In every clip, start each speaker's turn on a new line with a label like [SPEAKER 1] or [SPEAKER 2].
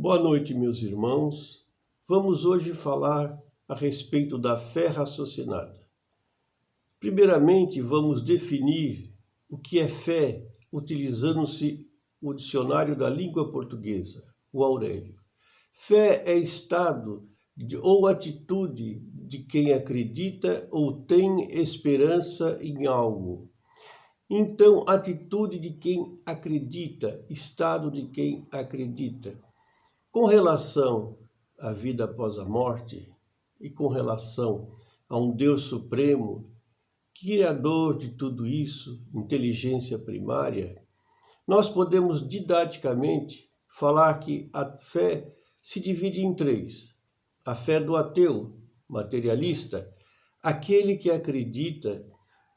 [SPEAKER 1] Boa noite, meus irmãos. Vamos hoje falar a respeito da fé raciocinada. Primeiramente, vamos definir o que é fé, utilizando-se o dicionário da língua portuguesa, o Aurélio. Fé é estado ou atitude de quem acredita ou tem esperança em algo. Então, atitude de quem acredita, estado de quem acredita. Com relação à vida após a morte e com relação a um Deus Supremo, Criador de tudo isso, inteligência primária, nós podemos didaticamente falar que a fé se divide em três. A fé do ateu, materialista, aquele que acredita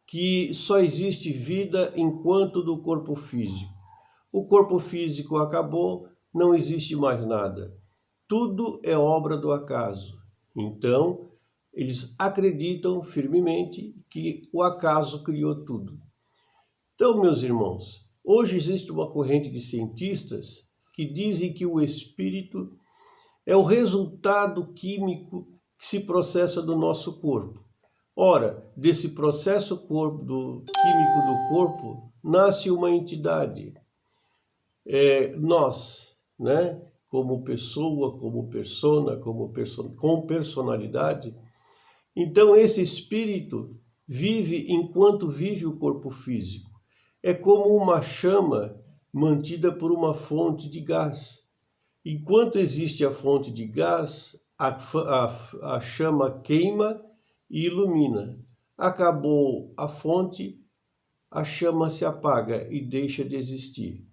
[SPEAKER 1] que só existe vida enquanto do corpo físico. O corpo físico acabou, não existe mais nada. Tudo é obra do acaso. Então, eles acreditam firmemente que o acaso criou tudo. Então, meus irmãos, hoje existe uma corrente de cientistas que dizem que o espírito é o resultado químico que se processa do nosso corpo. Ora, desse processo químico do corpo, nasce uma entidade. Nós, né, como pessoa, como persona, com personalidade. Então, esse espírito vive enquanto vive o corpo físico. É como uma chama mantida por uma fonte de gás. Enquanto existe a fonte de gás, a chama queima e ilumina. Acabou a fonte, a chama se apaga e deixa de existir.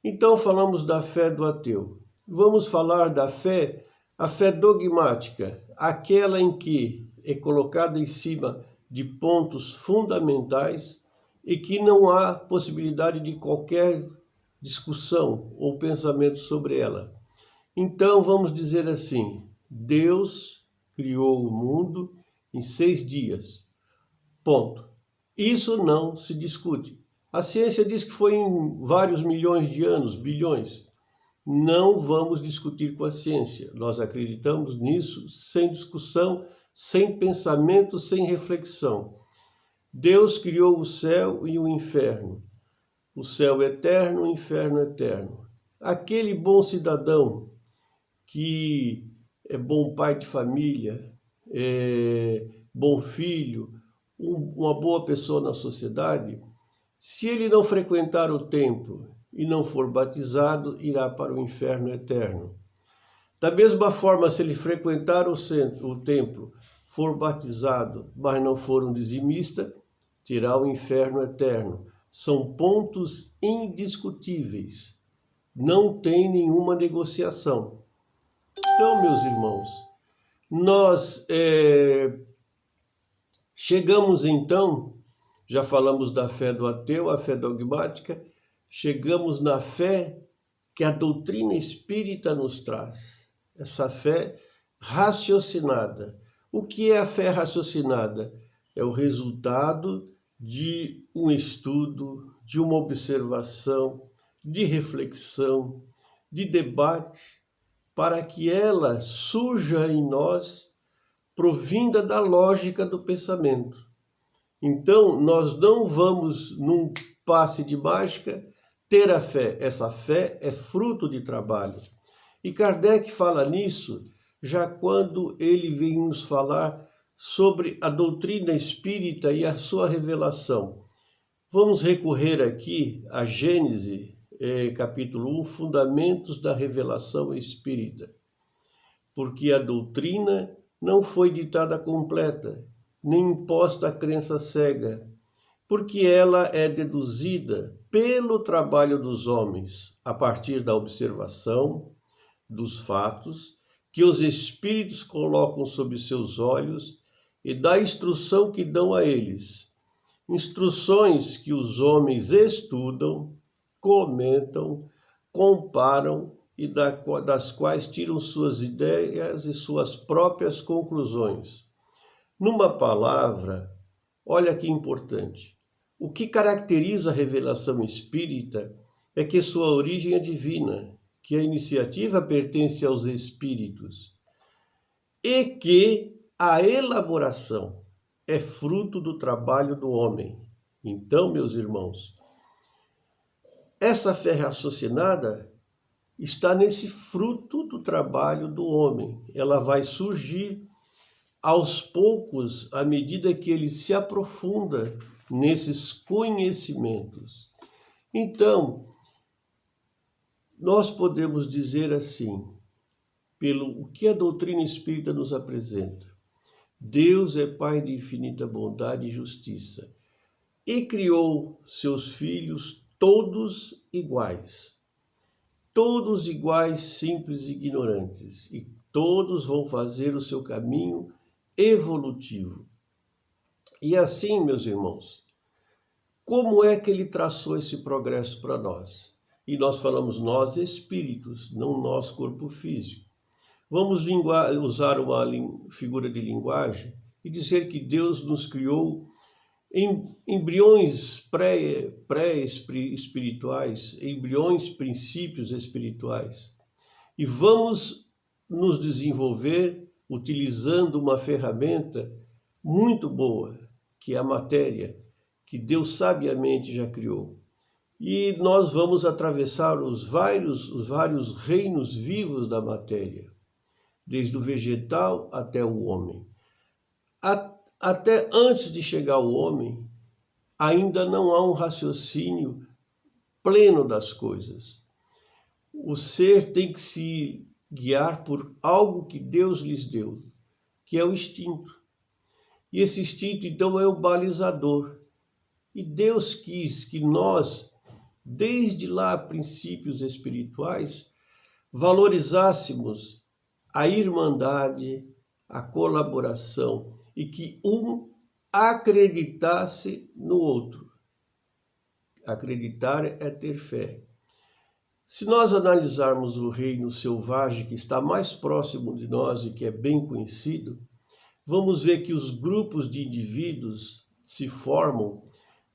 [SPEAKER 1] Então falamos da fé do ateu. Vamos falar da fé, a fé dogmática, aquela em que é colocada em cima de pontos fundamentais e que não há possibilidade de qualquer discussão ou pensamento sobre ela. Então vamos dizer assim, Deus criou o mundo em 6 dias. Ponto. Isso não se discute. A ciência diz que foi em vários milhões de anos, bilhões. Não vamos discutir com a ciência. Nós acreditamos nisso sem discussão, sem pensamento, sem reflexão. Deus criou o céu e o inferno. O céu eterno, o inferno eterno. Aquele bom cidadão que é bom pai de família, é bom filho, uma boa pessoa na sociedade, se ele não frequentar o templo e não for batizado, irá para o inferno eterno. Da mesma forma, se ele frequentar o templo, for batizado, mas não for um dizimista, terá o inferno eterno. São pontos indiscutíveis. Não tem nenhuma negociação. Então, meus irmãos, nós chegamos então, já falamos da fé do ateu, a fé dogmática, chegamos na fé que a doutrina espírita nos traz. Essa fé raciocinada. O que é a fé raciocinada? É o resultado de um estudo, de uma observação, de reflexão, de debate, para que ela surja em nós, provinda da lógica do pensamento. Então, nós não vamos, num passe de mágica, ter a fé. Essa fé é fruto de trabalho. E Kardec fala nisso já quando ele vem nos falar sobre a doutrina espírita e a sua revelação. Vamos recorrer aqui a Gênesis, capítulo 1, Fundamentos da Revelação Espírita. Porque a doutrina não foi ditada completa, nem imposta a crença cega, porque ela é deduzida pelo trabalho dos homens, a partir da observação dos fatos que os espíritos colocam sob seus olhos e da instrução que dão a eles. Instruções que os homens estudam, comentam, comparam e das quais tiram suas ideias e suas próprias conclusões. Numa palavra, olha que importante, o que caracteriza a revelação espírita é que sua origem é divina, que a iniciativa pertence aos espíritos e que a elaboração é fruto do trabalho do homem. Então, meus irmãos, essa fé raciocinada está nesse fruto do trabalho do homem. Ela vai surgir aos poucos, à medida que ele se aprofunda nesses conhecimentos. Então, nós podemos dizer assim, pelo que a doutrina espírita nos apresenta: Deus é Pai de infinita bondade e justiça e criou seus filhos todos iguais, simples e ignorantes, e todos vão fazer o seu caminho evolutivo. E assim, meus irmãos, como é que ele traçou esse progresso para nós? E nós falamos nós espíritos, não nós corpo físico. Vamos usar uma figura de linguagem e dizer que Deus nos criou em embriões pré-espirituais, embriões princípios espirituais. E vamos nos desenvolver utilizando uma ferramenta muito boa, que é a matéria, que Deus sabiamente já criou. E nós vamos atravessar os vários reinos vivos da matéria, desde o vegetal até o homem. Até antes de chegar ao homem, ainda não há um raciocínio pleno das coisas. O ser tem que se guiar por algo que Deus lhes deu, que é o instinto. E esse instinto, então, é o balizador. E Deus quis que nós, desde lá, princípios espirituais, valorizássemos a irmandade, a colaboração, e que um acreditasse no outro. Acreditar é ter fé. Se nós analisarmos o reino selvagem, que está mais próximo de nós e que é bem conhecido, vamos ver que os grupos de indivíduos se formam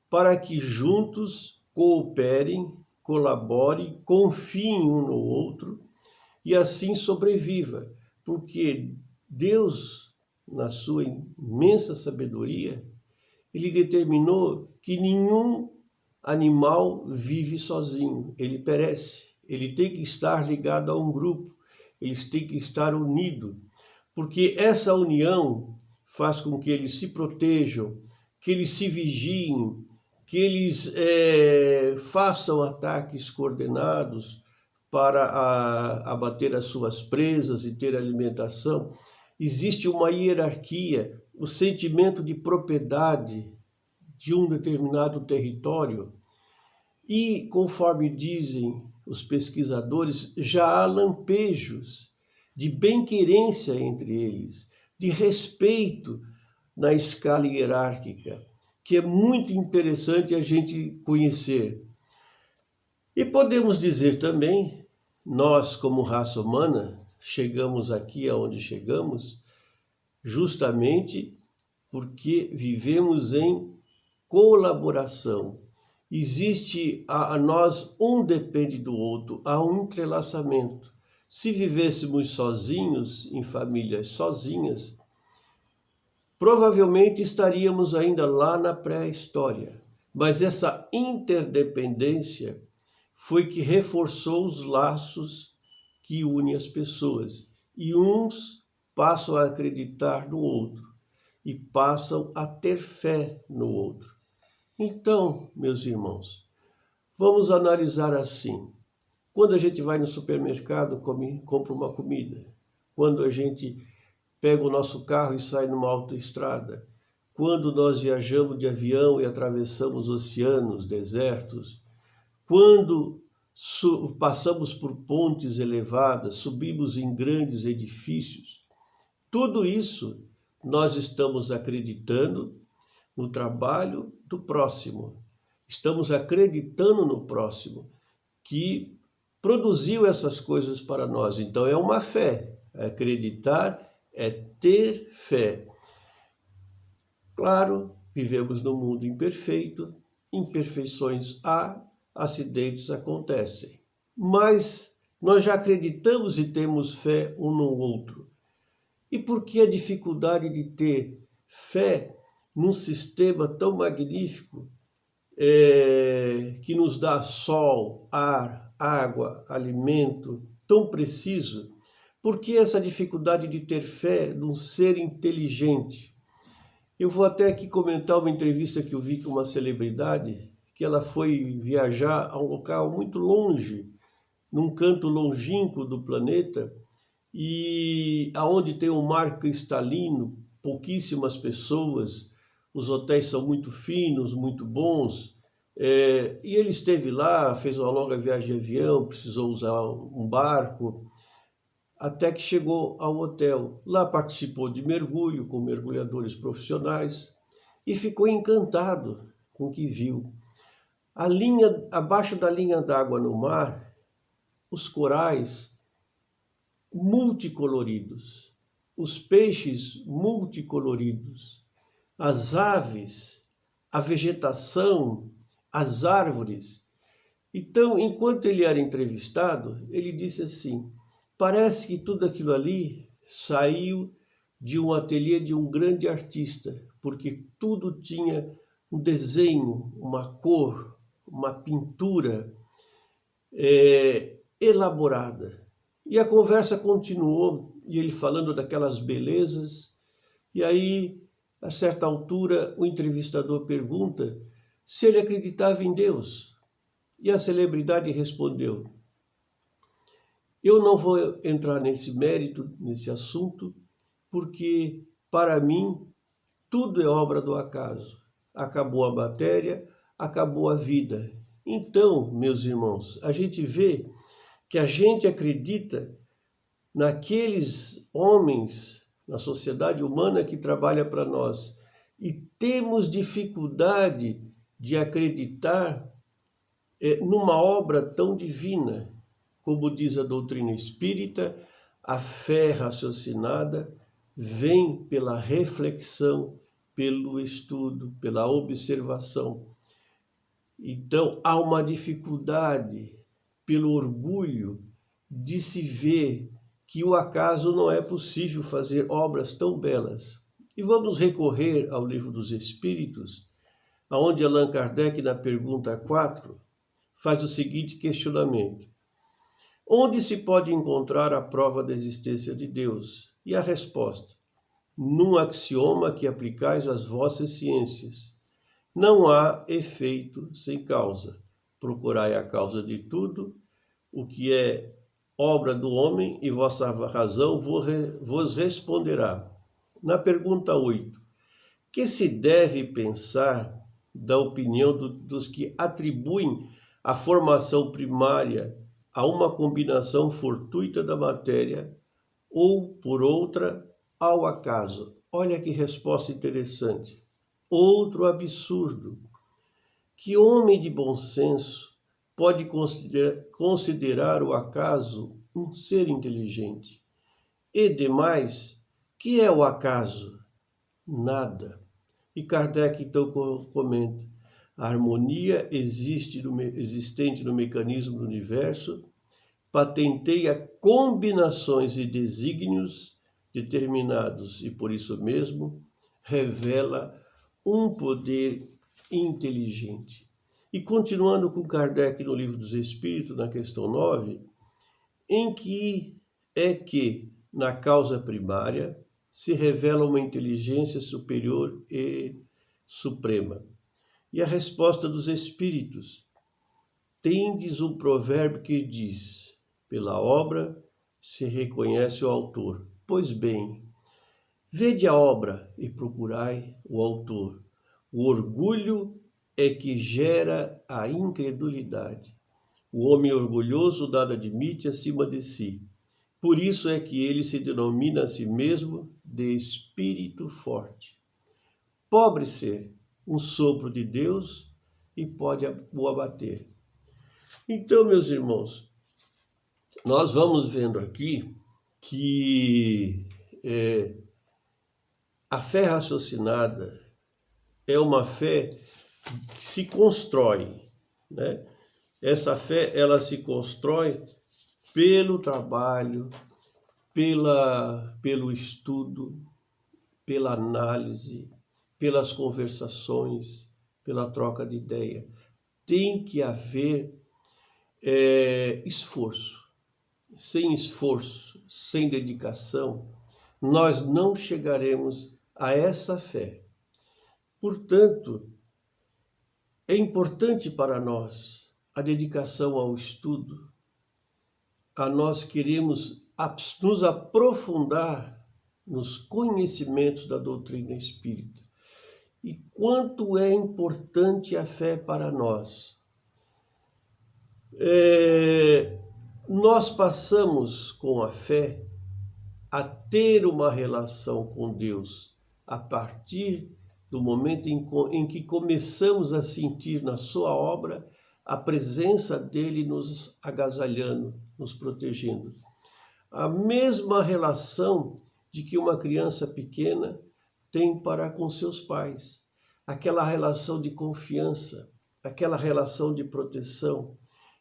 [SPEAKER 1] para que juntos cooperem, colaborem, confiem um no outro e assim sobreviva, porque Deus, na sua imensa sabedoria, ele determinou que nenhum animal vive sozinho, ele perece, ele tem que estar ligado a um grupo, eles têm que estar unidos, porque essa união faz com que eles se protejam, que eles se vigiem, que eles façam ataques coordenados para abater as suas presas e ter alimentação. Existe uma hierarquia, o sentimento de propriedade de um determinado território. E, conforme dizem os pesquisadores, já há lampejos de bem-querência entre eles, de respeito na escala hierárquica, que é muito interessante a gente conhecer. E podemos dizer também, nós como raça humana, chegamos aqui aonde chegamos, justamente porque vivemos em colaboração. Existe a nós, um depende do outro, há um entrelaçamento. Se vivêssemos sozinhos, em famílias sozinhas, provavelmente estaríamos ainda lá na pré-história. Mas essa interdependência foi que reforçou os laços que unem as pessoas. E uns passam a acreditar no outro e passam a ter fé no outro. Então, meus irmãos, vamos analisar assim. Quando a gente vai no supermercado, compra uma comida. Quando a gente pega o nosso carro e sai numa autoestrada. Quando nós viajamos de avião e atravessamos oceanos, desertos. Quando passamos por pontes elevadas, subimos em grandes edifícios. Tudo isso nós estamos acreditando no trabalho do próximo. Estamos acreditando no próximo que produziu essas coisas para nós. Então é uma fé. Acreditar é ter fé. Claro, vivemos num mundo imperfeito, imperfeições há, acidentes acontecem. Mas Nós já acreditamos e temos fé um no outro. E por que a dificuldade de ter fé num sistema tão magnífico que nos dá sol, ar, água, alimento, tão preciso? Por que essa dificuldade de ter fé num ser inteligente? Eu vou até aqui comentar uma entrevista que eu vi com uma celebridade, que ela foi viajar a um local muito longe, num canto longínquo do planeta, e aonde tem um mar cristalino, pouquíssimas pessoas, os hotéis são muito finos, muito bons, e ele esteve lá, fez uma longa viagem de avião, precisou usar um barco, até que chegou ao hotel. Lá participou de mergulho com mergulhadores profissionais e ficou encantado com o que viu. Abaixo da linha d'água no mar, os corais multicoloridos, os peixes multicoloridos, as aves, a vegetação, as árvores. Então, enquanto ele era entrevistado, ele disse assim: parece que tudo aquilo ali saiu de um ateliê de um grande artista, porque tudo tinha um desenho, uma cor, uma pintura elaborada. E a conversa continuou, e ele falando daquelas belezas, e aí, a certa altura, o entrevistador pergunta se ele acreditava em Deus. E a celebridade respondeu: eu não vou entrar nesse mérito, nesse assunto, porque, para mim, tudo é obra do acaso. Acabou a matéria, acabou a vida. Então, meus irmãos, a gente vê que a gente acredita naqueles homens, na sociedade humana que trabalha para nós, e temos dificuldade de acreditar numa obra tão divina. Como diz a doutrina espírita, a fé raciocinada vem pela reflexão, pelo estudo, pela observação. Então, há uma dificuldade, pelo orgulho, de se ver que o acaso não é possível fazer obras tão belas. E vamos recorrer ao Livro dos Espíritos, onde Allan Kardec, na pergunta 4, faz o seguinte questionamento: onde se pode encontrar a prova da existência de Deus? E a resposta: num axioma que aplicais às vossas ciências. Não há efeito sem causa. Procurai a causa de tudo, o que é obra do homem, e vossa razão vos responderá. Na pergunta 8, que se deve pensar da opinião dos que atribuem a formação primária a uma combinação fortuita da matéria ou, por outra, ao acaso? Olha que resposta interessante. Outro absurdo. Que homem de bom senso pode considerar o acaso um ser inteligente? E demais, que é o acaso? Nada. E Kardec então comenta: a harmonia existente no mecanismo do universo patenteia combinações e desígnios determinados e, por isso mesmo, revela um poder inteligente. E continuando com Kardec no Livro dos Espíritos, na questão 9, em que é que, na causa primária, se revela uma inteligência superior e suprema? E a resposta dos Espíritos: tendes um provérbio que diz: pela obra se reconhece o autor. Pois bem, vede a obra e procurai o autor. O orgulho é que gera a incredulidade. O homem orgulhoso nada admite acima de si. Por isso é que ele se denomina a si mesmo de espírito forte. Pobre ser, um sopro de Deus e pode o abater. Então, meus irmãos, nós vamos vendo aqui que a fé raciocinada é uma fé que se constrói, né? Essa fé, ela se constrói pelo trabalho, pelo estudo, pela análise, pelas conversações, pela troca de ideia. Tem que haver esforço. Sem esforço, sem dedicação, nós não chegaremos a essa fé. Portanto, é importante para nós a dedicação ao estudo, a nós queremos nos aprofundar nos conhecimentos da doutrina espírita. E quanto é importante a fé para nós. Nós passamos com a fé a ter uma relação com Deus a partir do momento em que começamos a sentir na sua obra a presença dele nos agasalhando, nos protegendo. A mesma relação de que uma criança pequena tem para com seus pais. Aquela relação de confiança, aquela relação de proteção.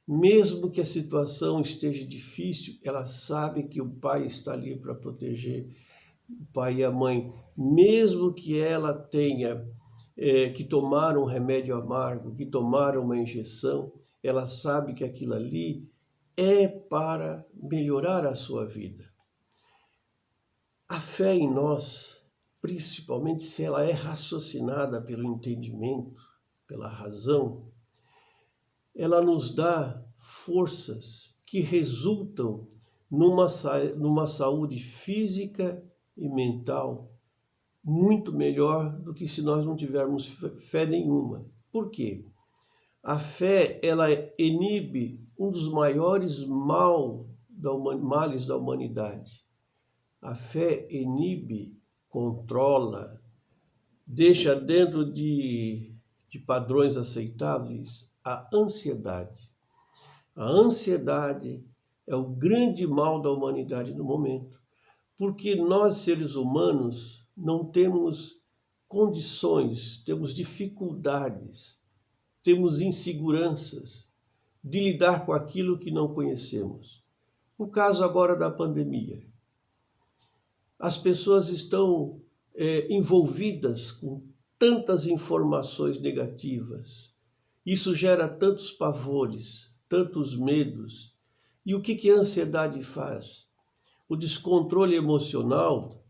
[SPEAKER 1] Mesmo que a situação esteja difícil, ela sabe que o pai está ali para proteger, o pai e a mãe. Mesmo que ela tenha que tomar um remédio amargo, que tomar uma injeção, ela sabe que aquilo ali é para melhorar a sua vida. A fé em nós, principalmente se ela é raciocinada pelo entendimento, pela razão, ela nos dá forças que resultam numa saúde física e mental muito melhor do que se nós não tivermos fé nenhuma. Por quê? A fé, ela inibe um dos maiores males da humanidade. A fé inibe, controla, deixa dentro de padrões aceitáveis a ansiedade. A ansiedade é o grande mal da humanidade no momento, porque nós, seres humanos, não temos condições, temos dificuldades, temos inseguranças de lidar com aquilo que não conhecemos. No caso agora da pandemia, as pessoas estão envolvidas com tantas informações negativas. Isso gera tantos pavores, tantos medos. E o que a ansiedade faz? O descontrole emocional,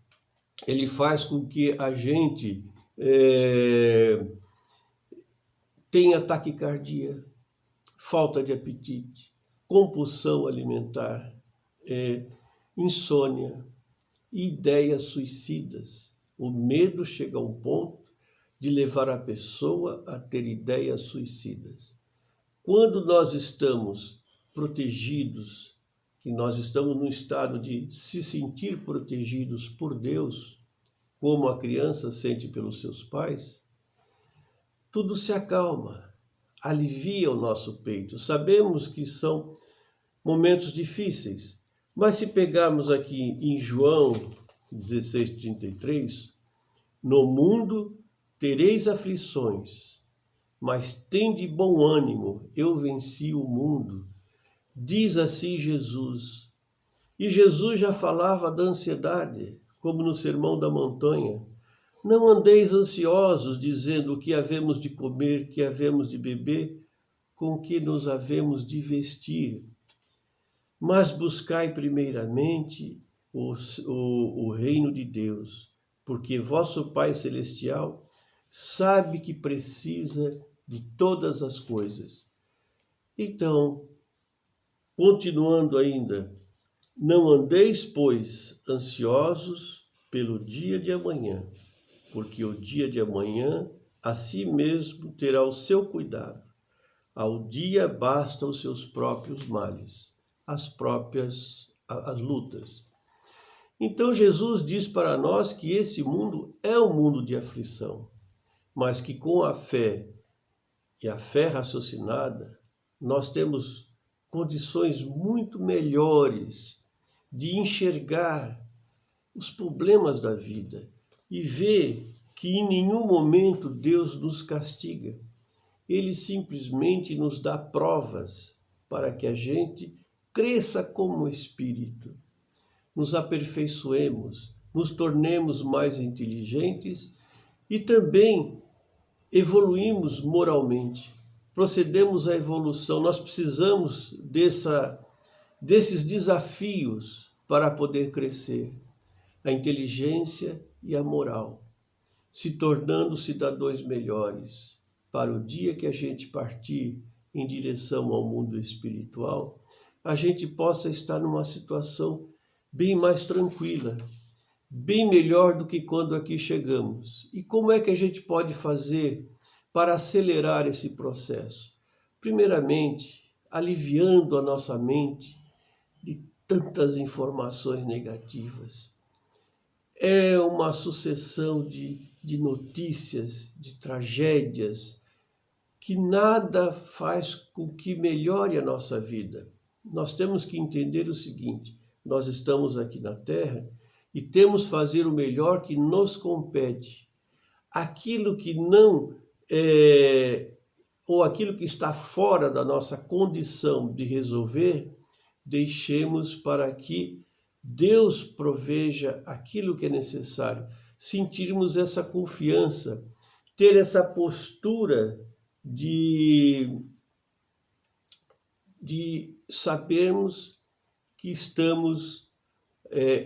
[SPEAKER 1] ele faz com que a gente tenha taquicardia, falta de apetite, compulsão alimentar, insônia, ideias suicidas. O medo chega a um ponto de levar a pessoa a ter ideias suicidas. Quando nós estamos protegidos, que nós estamos num estado de se sentir protegidos por Deus, como a criança sente pelos seus pais, tudo se acalma, alivia o nosso peito. Sabemos que são momentos difíceis, mas se pegarmos aqui em João 16:33, no mundo tereis aflições, mas tende bom ânimo, eu venci o mundo. Diz assim Jesus. E Jesus já falava da ansiedade, como no Sermão da Montanha. Não andeis ansiosos, dizendo o que havemos de comer, que havemos de beber, com que nos havemos de vestir. Mas buscai primeiramente o reino de Deus, porque vosso Pai Celestial sabe que precisa de todas as coisas. Então, continuando ainda, não andeis, pois, ansiosos pelo dia de amanhã, porque o dia de amanhã a si mesmo terá o seu cuidado. Ao dia basta os seus próprios males, as lutas. Então Jesus diz para nós que esse mundo é um mundo de aflição, mas que com a fé e a fé raciocinada, nós temos condições muito melhores de enxergar os problemas da vida e ver que em nenhum momento Deus nos castiga. Ele simplesmente nos dá provas para que a gente cresça como espírito, nos aperfeiçoemos, nos tornemos mais inteligentes e também evoluímos moralmente, procedemos à evolução. Nós precisamos desses desafios para poder crescer, a inteligência e a moral, se tornando cidadãos melhores, para o dia que a gente partir em direção ao mundo espiritual, a gente possa estar numa situação bem mais tranquila, bem melhor do que quando aqui chegamos. E como é que a gente pode fazer para acelerar esse processo? Primeiramente, aliviando a nossa mente de tantas informações negativas. É uma sucessão de notícias, de tragédias, que nada faz com que melhore a nossa vida. Nós temos que entender o seguinte: nós estamos aqui na Terra e temos que fazer o melhor que nos compete. Aquilo que não ou aquilo que está fora da nossa condição de resolver, deixemos para que Deus proveja aquilo que é necessário. Sentirmos essa confiança, ter essa postura de sabermos que estamos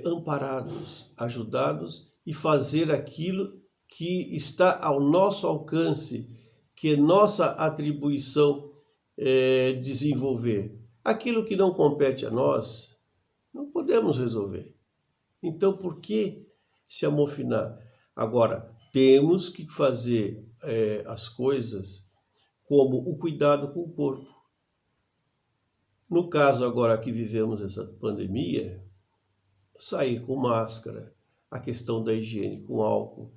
[SPEAKER 1] amparados, ajudados, e fazer aquilo que está ao nosso alcance, que é nossa atribuição desenvolver. Aquilo que não compete a nós, não podemos resolver. Então, por que se amofinar? Agora, temos que fazer as coisas como o cuidado com o corpo. No caso agora que vivemos essa pandemia, sair com máscara, a questão da higiene com álcool.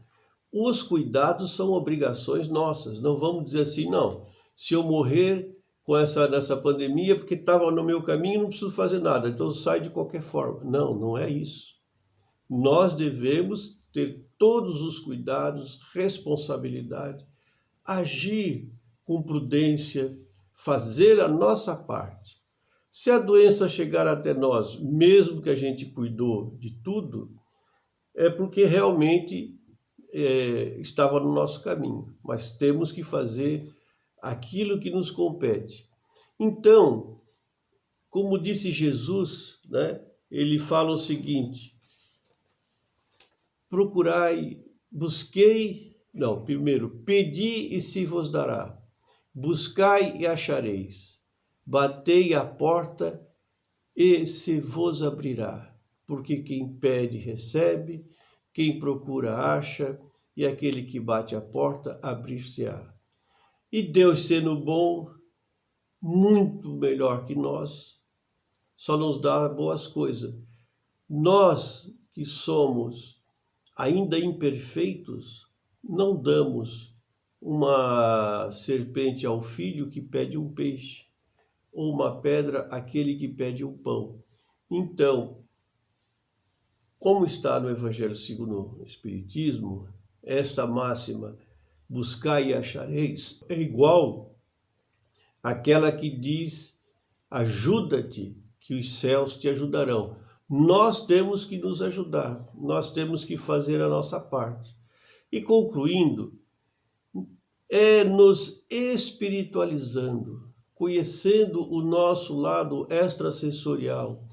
[SPEAKER 1] Os cuidados são obrigações nossas. Não vamos dizer assim, não, se eu morrer nessa pandemia porque estava no meu caminho, não preciso fazer nada, então sai de qualquer forma. Não, não é isso. Nós devemos ter todos os cuidados, responsabilidade, agir com prudência, fazer a nossa parte. Se a doença chegar até nós, mesmo que a gente cuidou de tudo, é porque realmente estava no nosso caminho. Mas temos que fazer aquilo que nos compete. Então, como disse Jesus, né, ele fala o seguinte: pedi e se vos dará, buscai e achareis, batei à porta e se vos abrirá, porque quem pede recebe, quem procura acha, e aquele que bate à porta abrir-se-á. E Deus, sendo bom, muito melhor que nós, só nos dá boas coisas. Nós que somos ainda imperfeitos, não damos uma serpente ao filho que pede um peixe, ou uma pedra àquele que pede um pão. Então, como está no Evangelho segundo o Espiritismo, esta máxima, buscai e achareis, é igual àquela que diz, ajuda-te, que os céus te ajudarão. Nós temos que nos ajudar, nós temos que fazer a nossa parte. E concluindo, nos espiritualizando, conhecendo o nosso lado extrasensorial,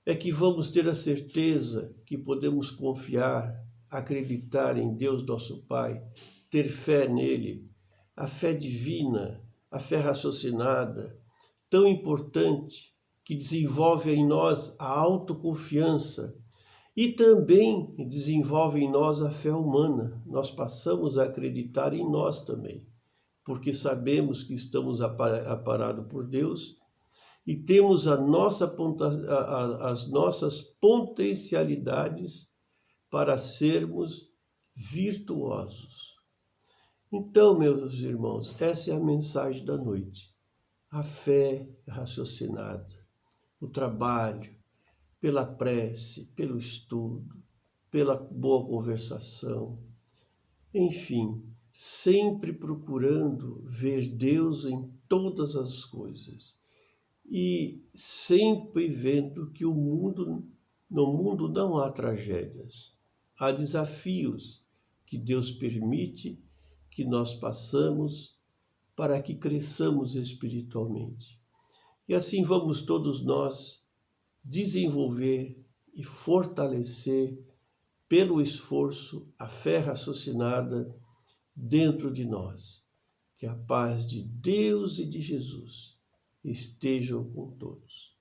[SPEAKER 1] é que vamos ter a certeza que podemos confiar, acreditar em Deus nosso Pai, ter fé nele, a fé divina, a fé raciocinada, tão importante, que desenvolve em nós a autoconfiança e também desenvolve em nós a fé humana. Nós passamos a acreditar em nós também, porque sabemos que estamos amparados por Deus e temos as nossas potencialidades para sermos virtuosos. Então, meus irmãos, essa é a mensagem da noite. A fé raciocinada, o trabalho, pela prece, pelo estudo, pela boa conversação, enfim, sempre procurando ver Deus em todas as coisas. e sempre vendo que no mundo não há tragédias, há desafios que Deus permite que nós passamos para que cresçamos espiritualmente. E assim vamos todos nós desenvolver e fortalecer pelo esforço a fé raciocinada dentro de nós. Que a paz de Deus e de Jesus estejam com todos.